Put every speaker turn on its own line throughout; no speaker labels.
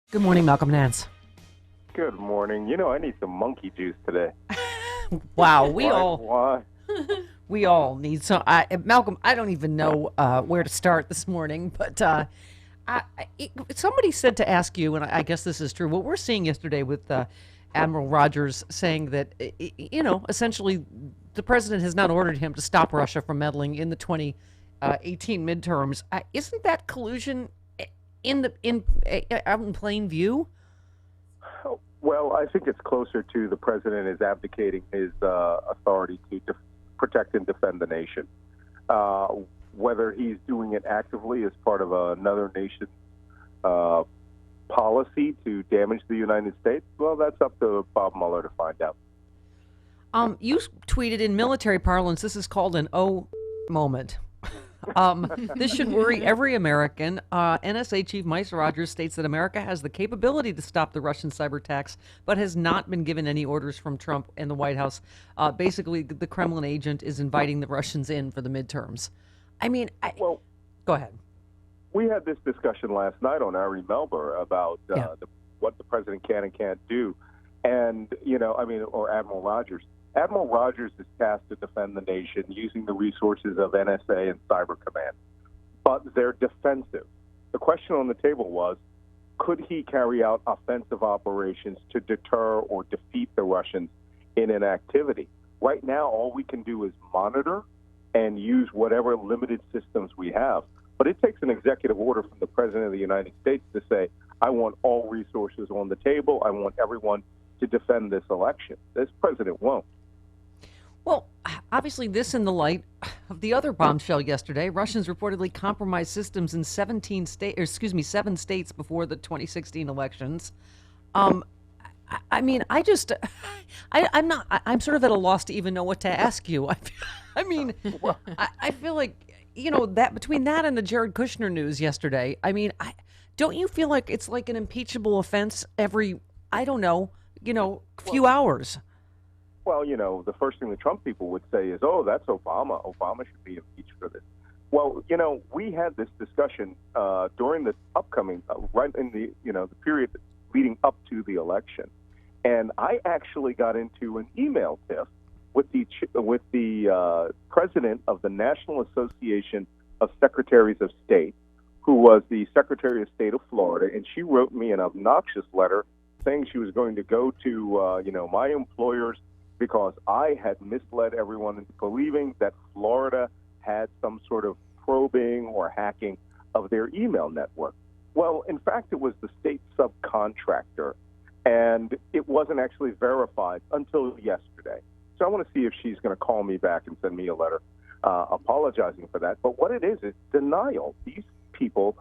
Good morning, Malcolm Nance.
Good morning. I need some monkey juice today.
Wow,
Why?
we all need some. Malcolm, I don't even know where to start this morning, but somebody said to ask you, and I guess this is true. What we're seeing yesterday with Admiral Rogers saying that, essentially, the president has not ordered him to stop Russia from meddling in the 2018 midterms. Isn't that collusion out in plain view?
Well, I think it's closer to the president is abdicating his authority to protect and defend the nation. Whether he's doing it actively as part of another nation's policy to damage the United States, well, that's up to Bob Mueller to find out.
You tweeted in military parlance, this is called an "oh" moment. This should worry every American. NSA Chief Mike Rogers states that America has the capability to stop the Russian cyber attacks, but has not been given any orders from Trump and the White House. Basically, the Kremlin agent is inviting the Russians in for the midterms. Go ahead.
We had this discussion last night on Ari Melber about what the president can and can't do. And, or Admiral Rogers. Admiral Rogers is tasked to defend the nation using the resources of NSA and Cyber Command. But they're defensive. The question on the table was, could he carry out offensive operations to deter or defeat the Russians in an activity? Right now, all we can do is monitor and use whatever limited systems we have. But it takes an executive order from the President of the United States to say, I want all resources on the table. I want everyone to defend this election. This president won't.
Well, obviously, this in the light of the other bombshell yesterday. Russians reportedly compromised systems in 7 states before the 2016 elections. I'm sort of at a loss to even know what to ask you. I feel like, that between that and the Jared Kushner news yesterday, don't you feel like it's like an impeachable offense every, few hours?
Well, the first thing the Trump people would say is, oh, that's Obama. Obama should be impeached for this. Well, we had this discussion during this upcoming, right in the period leading up to the election. And I actually got into an email tiff with the president of the National Association of Secretaries of State, who was the Secretary of State of Florida. And she wrote me an obnoxious letter saying she was going to go to, my employers because I had misled everyone into believing that Florida had some sort of probing or hacking of their email network. Well, in fact, it was the state subcontractor, and it wasn't actually verified until yesterday. So I want to see if she's going to call me back and send me a letter apologizing for that. But what it is denial. These people,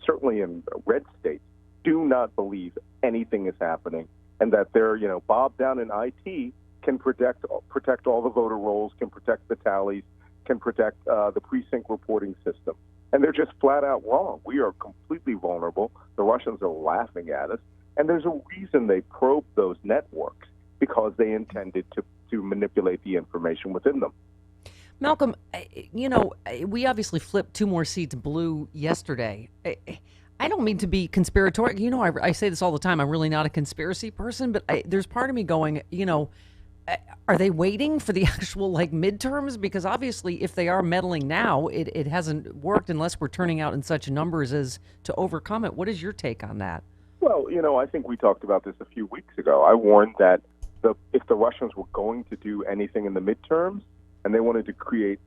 certainly in red states, do not believe anything is happening, and that they're, Bob down in IT can protect all the voter rolls, can protect the tallies, can protect the precinct reporting system. And they're just flat out wrong. We are completely vulnerable. The Russians are laughing at us. And there's a reason they probed those networks, because they intended to manipulate the information within them.
Malcolm, we obviously flipped 2 more seats blue yesterday. I don't mean to be conspiratorial. I say this all the time. I'm really not a conspiracy person, but there's part of me going, are they waiting for the actual midterms? Because obviously, if they are meddling now, it hasn't worked unless we're turning out in such numbers as to overcome it. What is your take on that?
Well, I think we talked about this a few weeks ago. I warned that if the Russians were going to do anything in the midterms and they wanted to create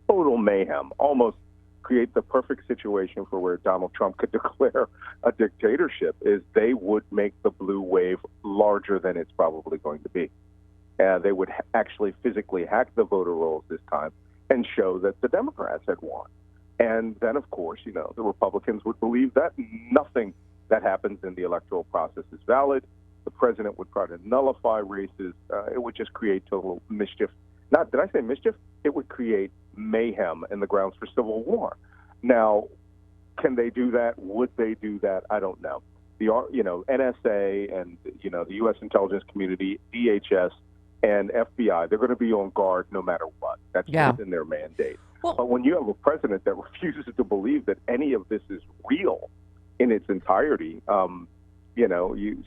total mayhem, almost create the perfect situation for where Donald Trump could declare a dictatorship, is they would make the blue wave larger than it's probably going to be. They would actually physically hack the voter rolls this time and show that the Democrats had won. And then, of course, the Republicans would believe that nothing that happens in the electoral process is valid. The president would try to nullify races. It would just create total mischief. Did I say mischief? It would create mayhem and the grounds for civil war. Now, can they do that? Would they do that? I don't know. The NSA and the U.S. intelligence community, DHS, and FBI, they're going to be on guard no matter what. That's just in their mandate. But when you have a president that refuses to believe that any of this is real in its entirety,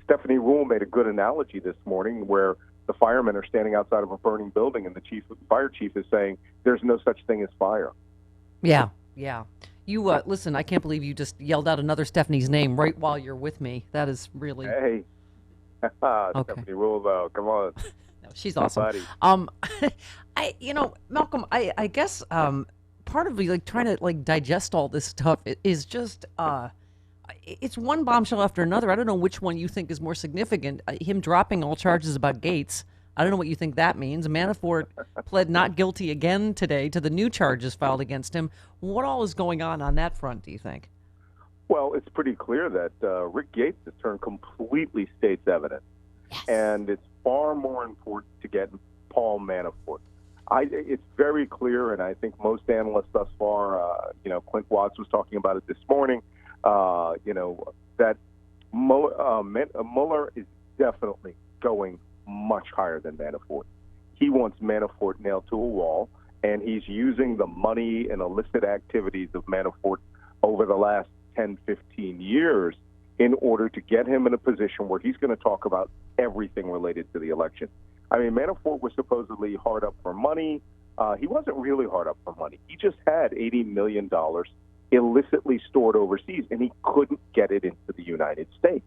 Stephanie Rule made a good analogy this morning where the firemen are standing outside of a burning building, and the fire chief is saying there's no such thing as fire.
Yeah, yeah. You listen. I can't believe you just yelled out another Stephanie's name right while you're with me. That is really
Hey,
okay.
Stephanie Rule, though, come on.
No, she's awesome.
Buddy.
Malcolm, I guess part of me like trying to like digest all this stuff is just it's one bombshell after another. I don't know which one you think is more significant. Him dropping all charges about Gates. I don't know what you think that means. Manafort pled not guilty again today to the new charges filed against him. What all is going on that front, do you think?
Well, it's pretty clear that Rick Gates has turned completely state's evidence.
Yes.
And it's far more important to get Paul Manafort. It's very clear, and I think most analysts thus far, Clint Watts was talking about it this morning, that Mueller is definitely going much higher than Manafort. He wants Manafort nailed to a wall, and he's using the money and illicit activities of Manafort over the last 10, 15 years in order to get him in a position where he's going to talk about everything related to the election. I mean, Manafort was supposedly hard up for money. He wasn't really hard up for money. He just had $80 million illicitly stored overseas, and he couldn't get it into the United States.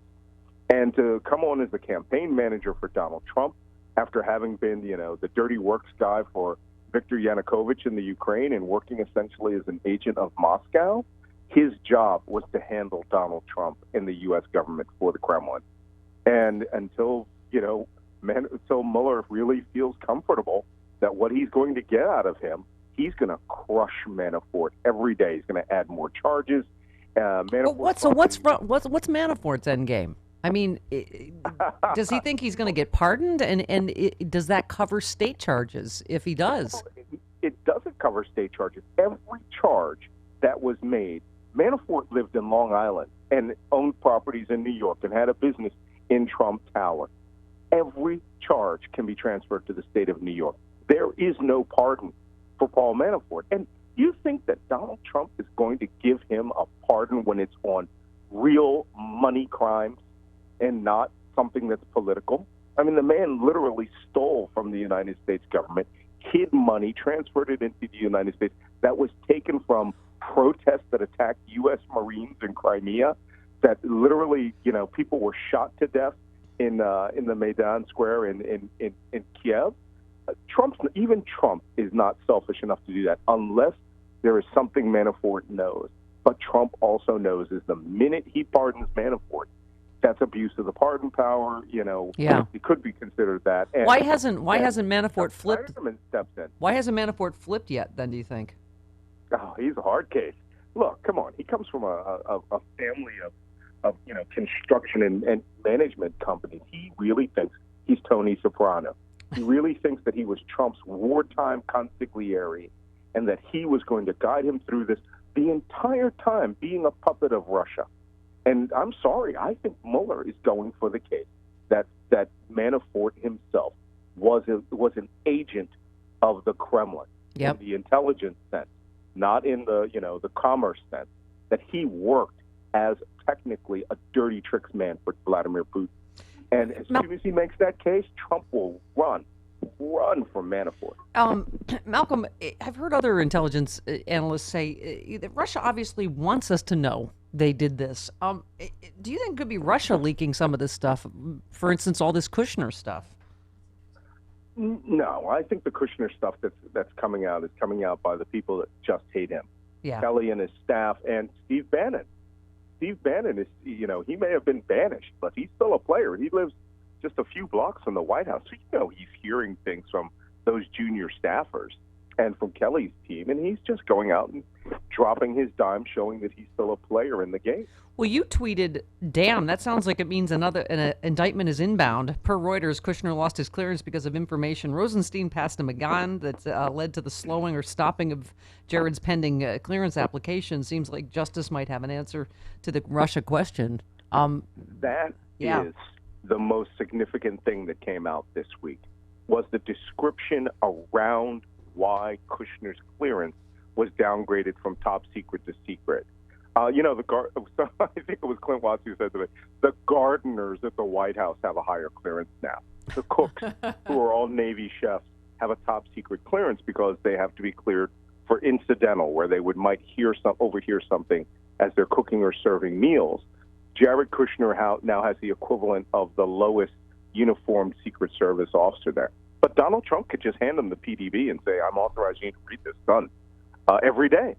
And to come on as the campaign manager for Donald Trump, after having been, the dirty works guy for Viktor Yanukovych in the Ukraine and working essentially as an agent of Moscow, his job was to handle Donald Trump in the U.S. government for the Kremlin. And until Mueller really feels comfortable that what he's going to get out of him, he's going to crush Manafort every day. He's going to add more charges.
What's Manafort's end game? I mean, does he think he's going to get pardoned? And does that cover state charges if he does?
It doesn't cover state charges. Every charge that was made, Manafort lived in Long Island and owned properties in New York and had a business in Trump Tower. Every charge can be transferred to the state of New York. There is no pardon for Paul Manafort. And you think that Donald Trump is going to give him a pardon when it's on real money crimes and not something that's political? I mean, the man literally stole from the United States government, hid money, transferred it into the United States that was taken from protests that attacked U.S. Marines in Crimea, that literally, people were shot to death in the Maidan Square in Kiev. Even Trump is not selfish enough to do that unless there is something Manafort knows. But Trump also knows is the minute he pardons Manafort, that's abuse of the pardon power.
Yeah.
It could be considered that. And,
why hasn't Manafort flipped?
Steps in.
Why hasn't Manafort flipped yet? Then do you think?
Oh, he's a hard case. Look, come on. He comes from a family of construction and management companies. He really thinks he's Tony Soprano. He really thinks that he was Trump's wartime consigliere and that he was going to guide him through this the entire time, being a puppet of Russia. And I'm sorry, I think Mueller is going for the case that Manafort himself was an agent of the Kremlin in the intelligence sense, not in the commerce sense, that he worked as technically a dirty tricks man for Vladimir Putin. And as soon as he makes that case, Trump will run from Manafort.
Malcolm, I've heard other intelligence analysts say that Russia obviously wants us to know they did this. Do you think it could be Russia leaking some of this stuff? For instance, all this Kushner stuff.
No, I think the Kushner stuff that's coming out is coming out by the people that just hate him.
Yeah.
Kelly and his staff and Steve Bannon. Steve Bannon is, he may have been banished, but he's still a player. He lives just a few blocks from the White House. So, he's hearing things from those junior staffers and from Kelly's team, and he's just going out and dropping his dime, showing that he's still a player in the game.
Well, you tweeted, damn, that sounds like it means an indictment is inbound. Per Reuters, Kushner lost his clearance because of information Rosenstein passed him a gun that led to the slowing or stopping of Jared's pending clearance application. Seems like justice might have an answer to the Russia question.
That is the most significant thing that came out this week, was the description around why Kushner's clearance was downgraded from top secret to secret. So I think it was Clint Watts who said to me, the gardeners at the White House have a higher clearance now. The cooks, who are all Navy chefs, have a top secret clearance because they have to be cleared for incidental, where they might overhear something as they're cooking or serving meals. Jared Kushner now has the equivalent of the lowest uniformed Secret Service officer there. But Donald Trump could just hand him the PDB and say, I'm authorizing you to read this, done, every day.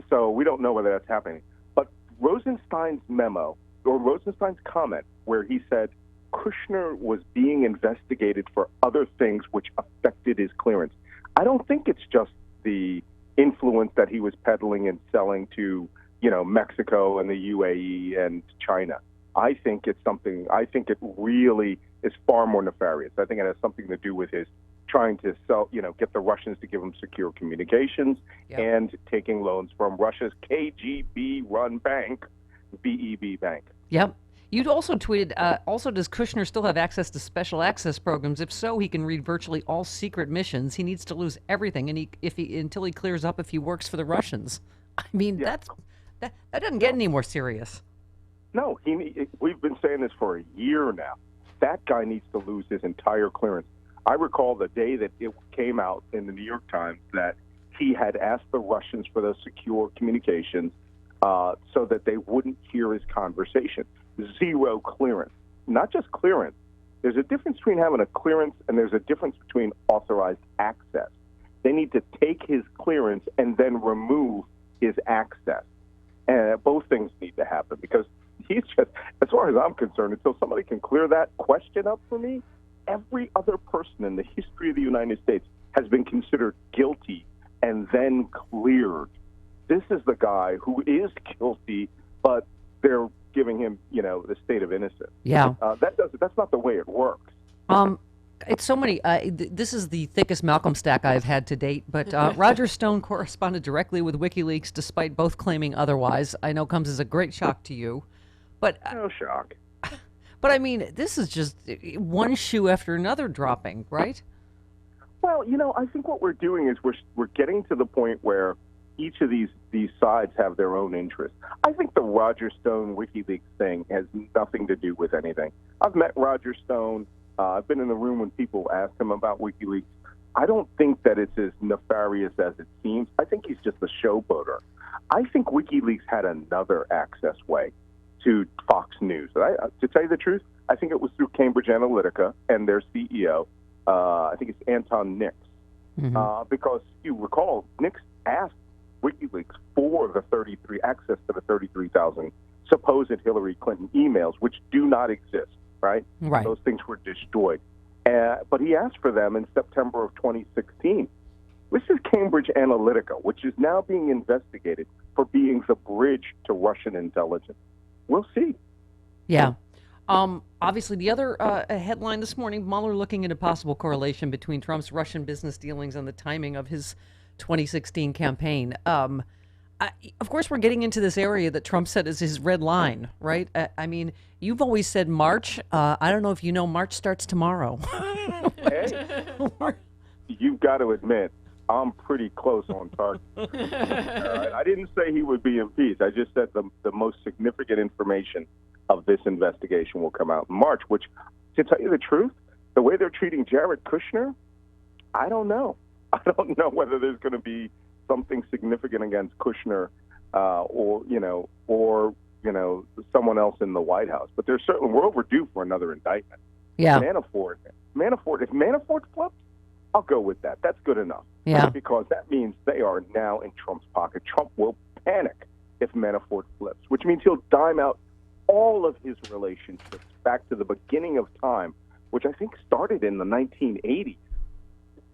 So we don't know whether that's happening. But Rosenstein's memo, or Rosenstein's comment, where he said Kushner was being investigated for other things which affected his clearance, I don't think it's just the influence that he was peddling and selling to, Mexico and the UAE and China. I think it really is far more nefarious. I think it has something to do with his trying to get the Russians to give him secure communications and taking loans from Russia's KGB-run bank, VEB Bank.
Yep. You'd also tweeted, also, does Kushner still have access to special access programs? If so, he can read virtually all secret missions. He needs to lose everything until he clears up if he works for the Russians. I mean, that doesn't get any more serious.
No, we've been saying this for a year now. That guy needs to lose his entire clearance. I recall the day that it came out in the New York Times that he had asked the Russians for those secure communications so that they wouldn't hear his conversation. Zero clearance. Not just clearance. There's a difference between having a clearance and there's a difference between authorized access. They need to take his clearance and then remove his access. And both things need to happen because he's just, as far as I'm concerned, until somebody can clear that question up for me, every other person in the history of the United States has been considered guilty and then cleared. This is the guy who is guilty, but they're giving him, the state of innocence.
Yeah.
That's not the way it works.
It's so many. This is the thickest Malcolm stack I've had to date, but Roger Stone corresponded directly with WikiLeaks despite both claiming otherwise. I know comes as a great shock to you. But
no shock.
But I mean, this is just one shoe after another dropping, right?
Well, I think what we're doing is we're getting to the point where each of these sides have their own interests. I think the Roger Stone WikiLeaks thing has nothing to do with anything. I've met Roger Stone. I've been in the room when people ask him about WikiLeaks. I don't think that it's as nefarious as it seems. I think he's just a showboater. I think WikiLeaks had another access way to Fox News. To tell you the truth, I think it was through Cambridge Analytica and their CEO. I think it's Anton Nix. Because you recall, Nix asked WikiLeaks for the access to the 33,000 supposed Hillary Clinton emails, which do not exist, right?
Right.
Those things were destroyed. But he asked for them in September of 2016. This is Cambridge Analytica, which is now being investigated for being the bridge to Russian intelligence. We'll see.
Yeah. Obviously, the other headline this morning, Mueller looking into possible correlation between Trump's Russian business dealings and the timing of his 2016 campaign. Of course, we're getting into this area that Trump said is his red line, right? I mean, you've always said March. I don't know if you know, March starts tomorrow.
Hey, you've got to admit, I'm pretty close on target. I didn't say he would be impeached. I just said the most significant information of this investigation will come out in March, which, to tell you the truth, the way they're treating Jared Kushner, I don't know. I don't know whether there's going to be something significant against Kushner or someone else in the White House. But we're overdue for another indictment.
Yeah.
Manafort, if Manafort flips, I'll go with that. That's good enough.
Yeah.
Because that means they are now in Trump's pocket. Trump will panic if Manafort flips, which means he'll dime out all of his relationships back to the beginning of time, which I think started in the 1980s.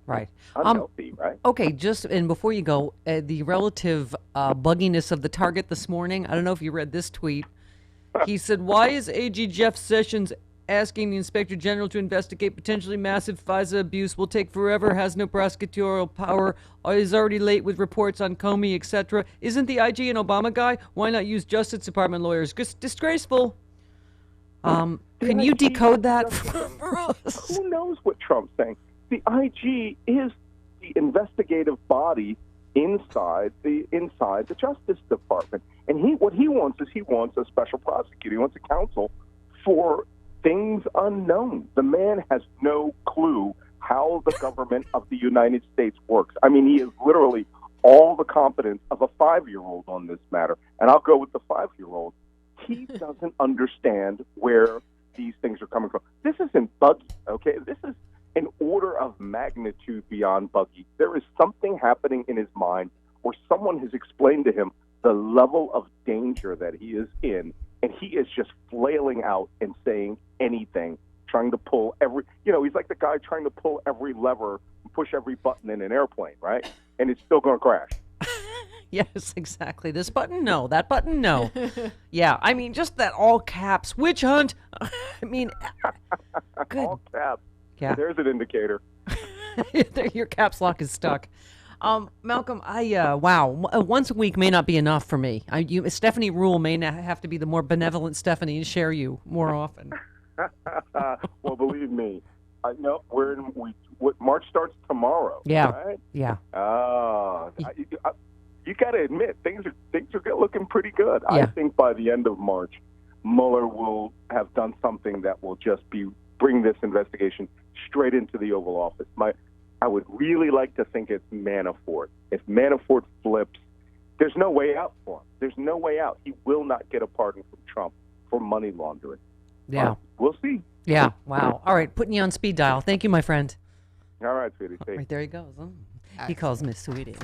Right.
Unhealthy, right?
Okay, and before you go, the relative bugginess of the target this morning, I don't know if you read this tweet. He said, why is AG Jeff Sessions asking the Inspector General to investigate potentially massive FISA abuse? Will take forever, has no prosecutorial power, is already late with reports on Comey, etc. Isn't the IG an Obama guy? Why not use Justice Department lawyers? Disgraceful. Can you decode that for us?
Who knows what Trump's saying? The IG is the investigative body inside the Justice Department. And what he wants is a special prosecutor. He wants a counsel for things unknown. The man has no clue how the government of the United States works. I mean, he is literally all the competence of a 5-year-old on this matter. And I'll go with the 5-year-old. He doesn't understand where these things are coming from. This isn't buggy, okay? This is an order of magnitude beyond buggy. There is something happening in his mind, or someone has explained to him the level of danger that he is in, and he is just flailing out and saying anything, trying to pull he's like the guy trying to pull every lever and push every button in an airplane, right? And it's still going to crash.
Yes, exactly. This button, no. That button, no. Yeah, I mean, just that all caps witch hunt. I mean, good.
All caps.
Yeah.
There's an indicator.
Your caps lock is stuck. Malcolm, wow. Once a week may not be enough for me. Stephanie Rule may not have to be the more benevolent Stephanie and share you more often.
Well, believe me, no, March starts tomorrow.
Yeah.
Right?
Yeah.
You got to admit things are looking pretty good.
Yeah.
I think by the end of March, Mueller will have done something that will just bring this investigation straight into the Oval Office. I would really like to think it's Manafort. If Manafort flips, there's no way out for him. There's no way out. He will not get a pardon from Trump for money laundering.
Yeah.
We'll see.
Yeah. Wow. All right. Putting you on speed dial. Thank you, my friend.
All right, sweetie.
Right, there he goes. He calls me sweetie.